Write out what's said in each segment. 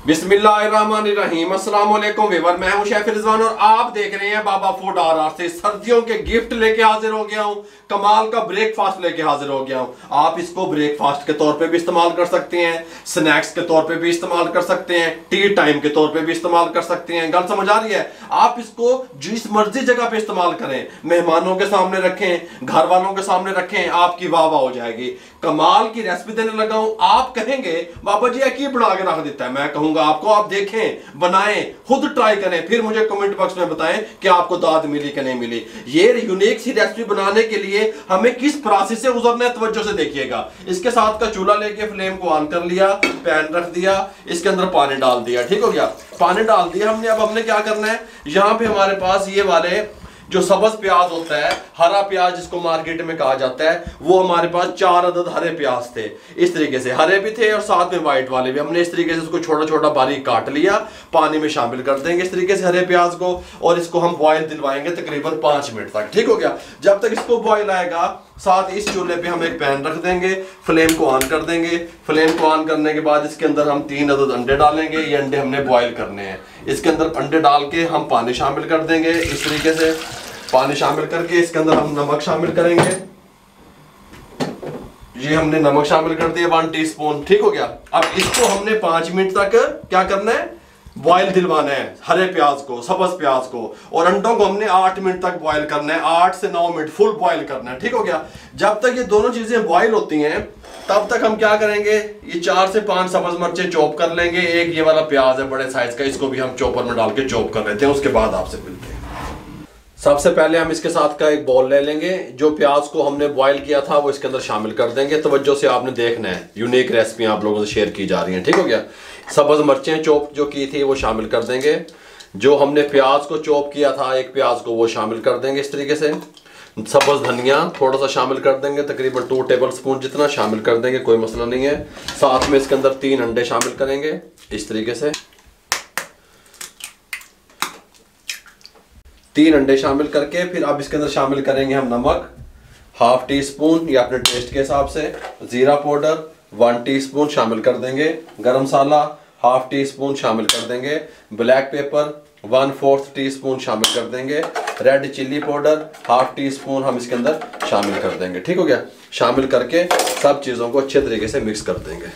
बिस्मिल्लाहिर्रहमानिर्रहीम। अस्सलाम वालेकुम व्यूअर, मैं हूं शेफ रिजवान और आप देख रहे हैं बाबा फूड RR से सर्दियों के गिफ्ट लेके हाजिर हो गया हूं। कमाल का ब्रेकफास्ट लेके हाजिर हो गया हूं। आप इसको ब्रेकफास्ट के तौर पे भी इस्तेमाल कर सकते हैं, स्नैक्स के तौर पे भी इस्तेमाल कर सकते हैं, टी टाइम के तौर पे भी इस्तेमाल कर सकते हैं। गल समझ आ रही है? आप इसको जिस मर्जी जगह पे इस्तेमाल करें, मेहमानों के सामने रखें, घर वालों के सामने रखें, आपकी वाह वाह हो जाएगी। कमाल की रेसिपी देने लगा हूं। आप कहेंगे बाबा जी की बना के रख देता है, मैं कहूंगा आपको आप देखें, बनाएं, खुद ट्राई करें, फिर मुझे कमेंट बॉक्स में बताएं कि आपको दाद मिली कि नहीं मिली। ये यूनिक सी रेसिपी बनाने के लिए हमें किस प्रोसेस से गुजरना है, तवज्जो से देखिएगा। इसके साथ का चूल्हा लेके फ्लेम को ऑन कर लिया, पैन रख दिया, इसके अंदर पानी डाल दिया। ठीक हो गया, पानी डाल दिया हमने। अब हमने क्या करना है, यहां पे हमारे पास ये वाले जो सब्ज प्याज होता है, हरा प्याज जिसको मार्केट में कहा जाता है, वो हमारे पास 4 अदद हरे प्याज थे। इस तरीके से हरे भी थे और साथ में व्हाइट वाले भी। हमने इस तरीके से उसको छोटा छोटा बारीक काट लिया, पानी में शामिल कर देंगे इस तरीके से हरे प्याज को, और इसको हम बॉयल दिलवाएंगे तकरीबन 5 मिनट तक। ठीक हो गया, जब तक इसको बॉयल आएगा, साथ इस चूल्हे पे हम एक पैन रख देंगे, फ्लेम को ऑन कर देंगे। फ्लेम को ऑन करने के बाद इसके अंदर हम 3 अदद अंडे डालेंगे। ये अंडे हमने बॉयल करने हैं। इसके अंदर अंडे डाल के हम पानी शामिल कर देंगे इस तरीके से। पानी शामिल करके इसके अंदर हम नमक शामिल करेंगे। ये हमने नमक शामिल कर दिया 1 टीस्पून। ठीक हो गया, अब इसको हमने 5 मिनट तक क्या करना है, बॉयल दिलवाना है हरे प्याज को, सब्ज प्याज को, और अंडों को हमने 8 मिनट तक बॉयल करना है, 8 से 9 मिनट फुल बॉयल करना है। ठीक हो गया, जब तक ये दोनों चीजें बॉयल होती हैं तब तक हम क्या करेंगे, ये 4 से 5 सब्ज मिर्चें चॉप कर लेंगे। एक ये वाला प्याज है बड़े साइज का, इसको भी हम चॉपर में डाल के चॉप कर लेते हैं। उसके बाद आपसे मिलते हैं। सबसे पहले हम इसके साथ का एक बॉल ले लेंगे। जो प्याज को हमने बॉयल किया था वो इसके अंदर शामिल कर देंगे। तवज्जो से आपने देखना है, यूनिक रेसिपी आप लोगों से शेयर की जा रही हैं। ठीक हो गया, सब्ज मिर्चें चॉप जो की थी वो शामिल कर देंगे। जो हमने प्याज को चॉप किया था एक प्याज को, वो शामिल कर देंगे इस तरीके से। सब्ज धनिया थोड़ा सा शामिल कर देंगे, तकरीबन 2 टेबल स्पून जितना शामिल कर देंगे, कोई मसला नहीं है। साथ में इसके अंदर 3 अंडे शामिल करेंगे इस तरीके से। 3 अंडे शामिल करके फिर अब इसके अंदर शामिल करेंगे हम नमक 1/2 टीस्पून या अपने टेस्ट के हिसाब से, जीरा पाउडर 1 टीस्पून शामिल कर देंगे, गरम मसाला 1/2 टीस्पून शामिल कर देंगे, ब्लैक पेपर 1/4 टीस्पून शामिल कर देंगे, रेड चिल्ली पाउडर 1/2 टीस्पून हम इसके अंदर शामिल कर देंगे। ठीक हो गया, शामिल करके सब चीज़ों को अच्छे तरीके से मिक्स कर देंगे।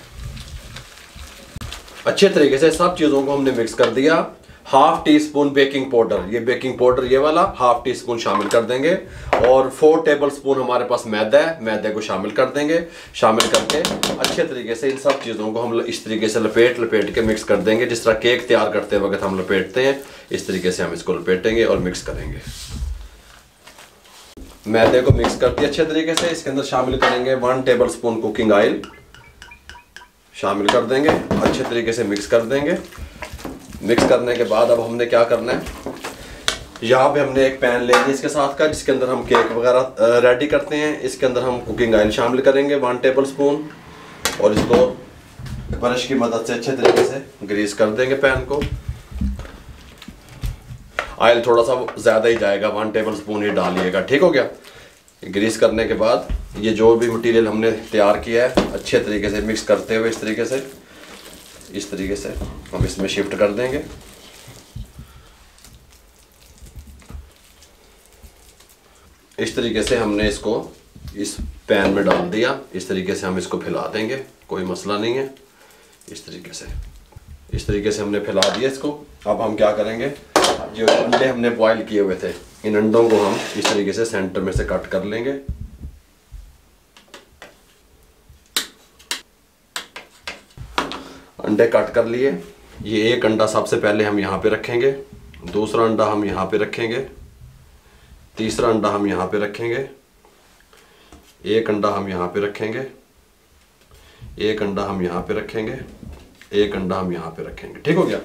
अच्छे तरीके से सब चीज़ों को हमने मिक्स कर दिया। 1/2 टीस्पून बेकिंग पाउडर, ये बेकिंग पाउडर ये वाला 1/2 टीस्पून शामिल कर देंगे, और 4 टेबल स्पून हमारे पास मैदा है, मैदे को शामिल कर देंगे। शामिल करके अच्छे तरीके से इन सब चीज़ों को हम इस तरीके से लपेट के मिक्स कर देंगे। जिस तरह केक तैयार करते वक्त हम लपेटते हैं, इस तरीके से हम इसको लपेटेंगे और मिक्स करेंगे। मैदे को मिक्स कर दिया अच्छे तरीके से। इसके अंदर शामिल करेंगे 1 टेबल स्पून कुकिंग ऑयल शामिल कर देंगे, अच्छे तरीके से मिक्स कर देंगे। मिक्स करने के बाद अब हमने क्या करना है, यहाँ पे हमने एक पैन ले लिया इसके साथ का, जिसके अंदर हम केक वगैरह रेडी करते हैं। इसके अंदर हम कुकिंग ऑयल शामिल करेंगे 1 टेबल स्पून, और इसको ब्रश की मदद से अच्छे तरीके से ग्रीस कर देंगे पैन को। ऑयल थोड़ा सा ज़्यादा ही जाएगा, 1 टेबल स्पून ही डालिएगा। ठीक हो गया, ग्रीस करने के बाद ये जो भी मटेरियल हमने तैयार किया है अच्छे तरीके से मिक्स करते हुए इस तरीके से हम इसमें शिफ्ट कर देंगे। इस तरीके से हमने इसको इस पैन में डाल दिया। इस तरीके से हम इसको फैला देंगे, कोई मसला नहीं है। इस तरीके से हमने फैला दिया इसको। अब हम क्या करेंगे, जो अंडे हमने बॉयल किए हुए थे, इन अंडों को हम इस तरीके से सेंटर में से कट कर लेंगे। अंडे कट कर लिए। ये एक अंडा सबसे पहले हम यहाँ पे रखेंगे, दूसरा अंडा हम यहाँ पे रखेंगे, तीसरा अंडा हम यहाँ पे रखेंगे, एक अंडा हम यहाँ पे रखेंगे, एक अंडा हम यहाँ पे रखेंगे, एक अंडा हम यहाँ पे रखेंगे। ठीक हो गया,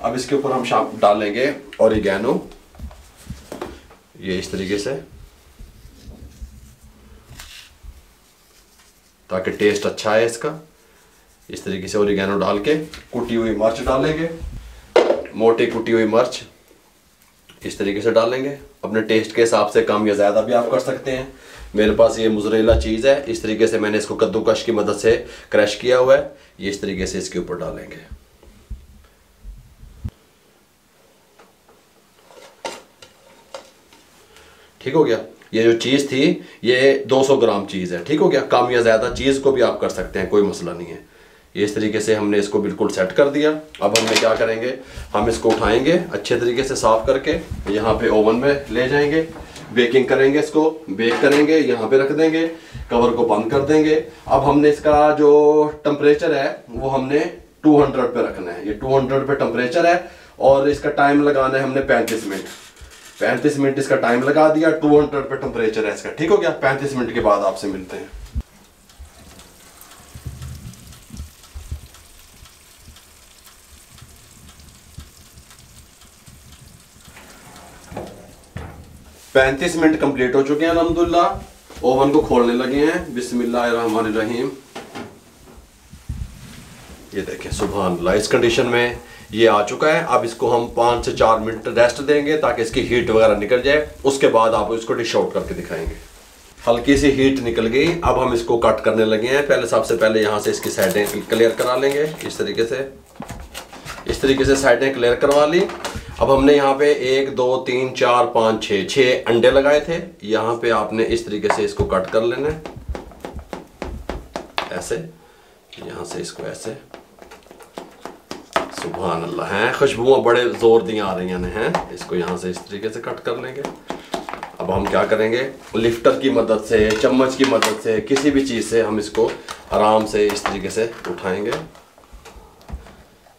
अब इसके ऊपर हम डालेंगे ऑरिगेनो, ये इस तरीके से, ताकि टेस्ट अच्छा है इसका। इस तरीके से ऑरिगेनो डाल के कुटी हुई मिर्च डालेंगे, मोटी कुटी हुई मिर्च इस तरीके से डालेंगे। अपने टेस्ट के हिसाब से कम या ज़्यादा भी आप कर सकते हैं। मेरे पास ये मोज़रेला चीज़ है, इस तरीके से मैंने इसको कद्दूकश की मदद से क्रश किया हुआ है, ये इस तरीके से इसके ऊपर डालेंगे। ठीक हो गया। ये जो चीज़ थी ये 200 ग्राम चीज़ है, ठीक हो गया। कम या ज़्यादा चीज़ को भी आप कर सकते हैं, कोई मसला नहीं है। इस तरीके से हमने इसको बिल्कुल सेट कर दिया। अब हमने क्या करेंगे, हम इसको उठाएंगे अच्छे तरीके से साफ करके, यहाँ पे ओवन में ले जाएंगे, बेकिंग करेंगे, इसको बेक करेंगे, यहाँ पे रख देंगे, कवर को बंद कर देंगे। अब हमने इसका जो टेम्परेचर है वो हमने 200 पे रखना है। ये 200 पे टेम्परेचर है और इसका टाइम लगाना है हमने 35 मिनट। 35 मिनट इसका टाइम लगा दिया, 200 पे टेम्परेचर है इसका, ठीक हो गया। 35 मिनट के बाद आपसे मिलते हैं। 35 मिनट कंप्लीट हो चुके हैं अल्हम्दुलिल्लाह। ओवन को खोलने लगे हैं, बिस्मिल्लाहिर्रहमानिर्रहीम। ये देखें सुभान अल्लाह, इस कंडीशन में ये आ चुका है। अब इसको हम 5 से 4 मिनट रेस्ट देंगे ताकि इसकी हीट वगैरह निकल जाए। उसके बाद आप इसको डिश आउट करके दिखाएंगे। हल्की सी हीट निकल गई, अब हम इसको कट करने लगे हैं। पहले सबसे पहले यहाँ से इसकी साइडें क्लियर करा लेंगे, इस तरीके से साइडें क्लियर करवा ली। अब हमने यहाँ पे 1 2 3 4 5 6 अंडे लगाए थे। यहाँ पे आपने इस तरीके से इसको कट कर लेना है, ऐसे, यहाँ से इसको ऐसे। सुभान अल्लाह, हैं खुशबुआं बड़े जोर दी आ रही हैं। इसको यहाँ से इस तरीके से कट कर लेंगे। अब हम क्या करेंगे, लिफ्टर की मदद से, चम्मच की मदद से, किसी भी चीज़ से हम इसको आराम से इस तरीके से उठाएंगे।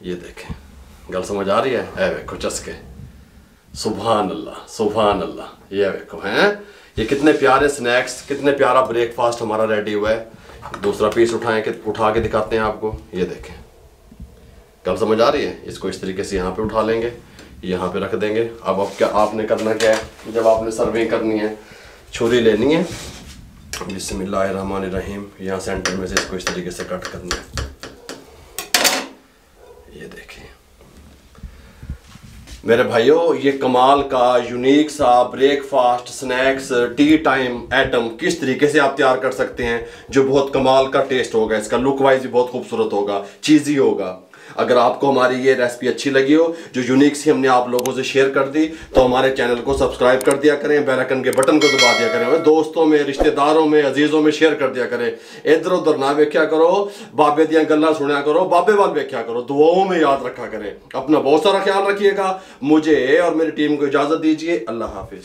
ये देखें, गल समझ आ रही है? देखो चस्के, सुभान अल्लाह सुभान अल्लाह। ये देखो हैं, ये कितने प्यारे स्नैक्स, कितने प्यारा ब्रेकफास्ट हमारा रेडी हुआ है। दूसरा पीस उठा के दिखाते हैं आपको। ये देखें, गल समझ आ रही है? इसको इस तरीके से यहाँ पे उठा लेंगे, यहाँ पे रख देंगे। अब क्या आपने करना क्या है, जब आपने सर्विंग करनी है, छुरी लेनी है, बिस्मिल्लाहिर्रहमानिर्रहीम, यहाँ सेंटर में से इसको इस तरीके से कट करना है। ये देखिए मेरे भाइयों, ये कमाल का यूनिक सा breakfast, snacks, T time item किस तरीके से आप तैयार कर सकते हैं, जो बहुत कमाल का टेस्ट होगा। इसका लुक वाइज भी बहुत खूबसूरत होगा, चीज़ी होगा। अगर आपको हमारी ये रेसिपी अच्छी लगी हो, जो यूनिक सी हमने आप लोगों से शेयर कर दी, तो हमारे चैनल को सब्सक्राइब कर दिया करें, बेल आइकन के बटन को दबा दिया करें, दोस्तों में, रिश्तेदारों में, अजीजों में शेयर कर दिया करें। इधर उधर ना वेख्या करो, बाबे दियां गल्लां सुना करो, बाबे वाल वेख्या करो, दुआओं में याद रखा करें। अपना बहुत सारा ख्याल रखिएगा। मुझे और मेरी टीम को इजाजत दीजिए। अल्लाह हाफिज।